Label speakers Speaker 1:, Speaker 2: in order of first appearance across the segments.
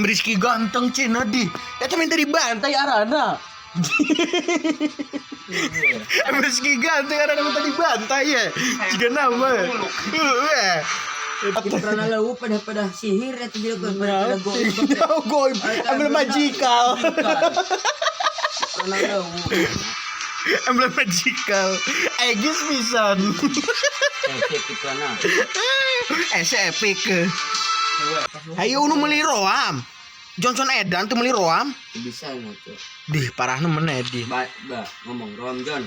Speaker 1: Rizky ganteng Cina di. Eta minta dibantai Arana. Rizky ganteng Arana minta dibantai ya. Jika nama.
Speaker 2: Pernah lalu pada sihir atau dia pada
Speaker 1: goib. Ambil magical.
Speaker 2: Pernah lalu.
Speaker 1: Ambil magical. Egis pisan.
Speaker 2: Epic pernah.
Speaker 1: Epic. Ayo nu meuli roam. Johnson Edan tuh meuli roam.
Speaker 2: Bisa tuh.
Speaker 1: Dih parah nemen di.
Speaker 2: Ngomong roam John.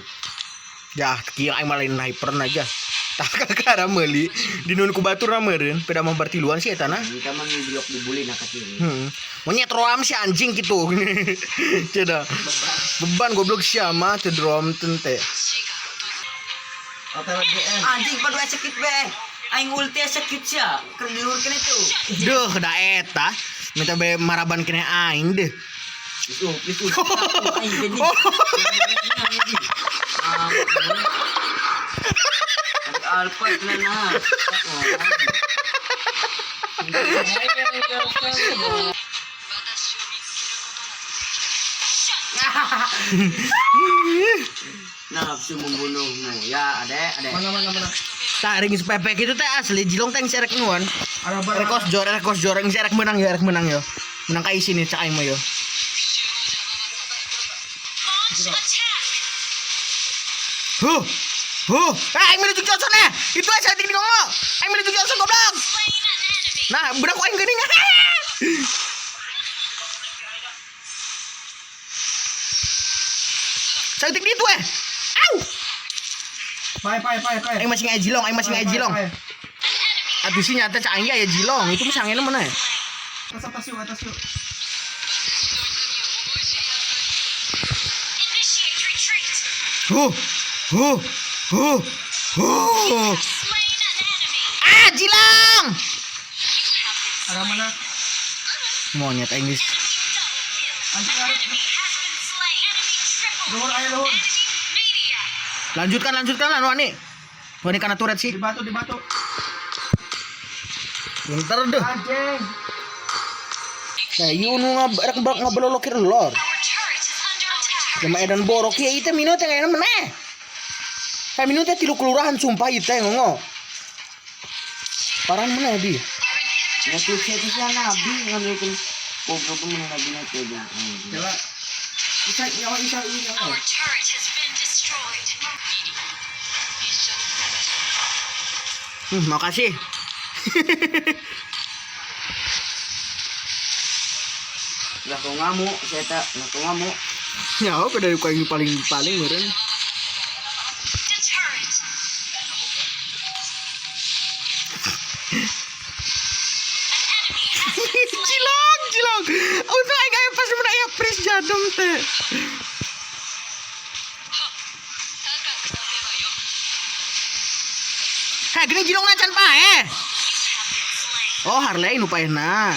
Speaker 1: Ya kira aing malain hyper aja. Tah kakara meuli di nun ku batur meureun peda mah bertiluan sih eta na.
Speaker 2: Kita mah blok dibully na kecil.
Speaker 1: Monyet roam si anjing gitu. Ceda. Beban goblok siapa teu roam tente.
Speaker 2: Anjing pada sakit be. Aing ulti sakit sia. Keur diurkeun itu.
Speaker 1: Duh da eta minta be maraban kene aing deh.
Speaker 2: Itu aing jadi. Alfa itu nah. Nafsu membunuhmu. Ya, adek.
Speaker 1: Mana. Taring sepepek itu teh asli jilong teh serek nuan. Rekos jor yang serek menang ya. Menang kai sini cak aing mah yo. Aing menuju Johnson ya. Itu aja ting ngomong. Aing menuju Johnson goblok. Nah, budak aing geuning. Saya tik itu Au.
Speaker 3: Pai.
Speaker 1: Aing masih ngajilong. Atuh sih nyata cak aing ya jilong. Itu mah sangena mana ya?
Speaker 3: Atas yuk.
Speaker 1: Jilang.
Speaker 3: Arah mana?
Speaker 1: Monyet Inggris.
Speaker 3: Anjing arah. Luhur.
Speaker 1: Lanjutkan lah Wani. Wani kana turret sih.
Speaker 3: Di batu.
Speaker 1: Bentar deh.
Speaker 3: Anjing.
Speaker 1: Nah, ieu nu ngabelolokir lor. Cuma edan borok ya itu minut yang enak meneh. Kayak minutnya 3 kelurahan sumpah itu ngomong. Parah meneh di.
Speaker 2: Ya tuh saya nabi ngambilkan goblok mun nabi na teh.
Speaker 3: Jala. Isa.
Speaker 1: Makasih.
Speaker 2: Lah kau ngamuk, saya tak ngamuk.
Speaker 1: Ya, apa dari kau yang paling meren. Cilong. Untuk aing aya pas mun aya pris jadom teh. Gini jilong nacan pae. Oh, Harley nu paehna.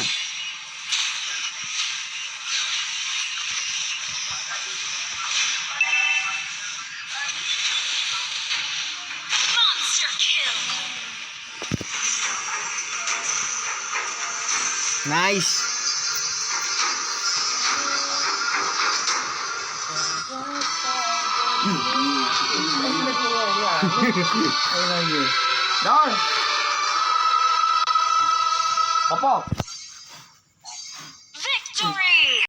Speaker 1: Nice.
Speaker 3: Don. Apa?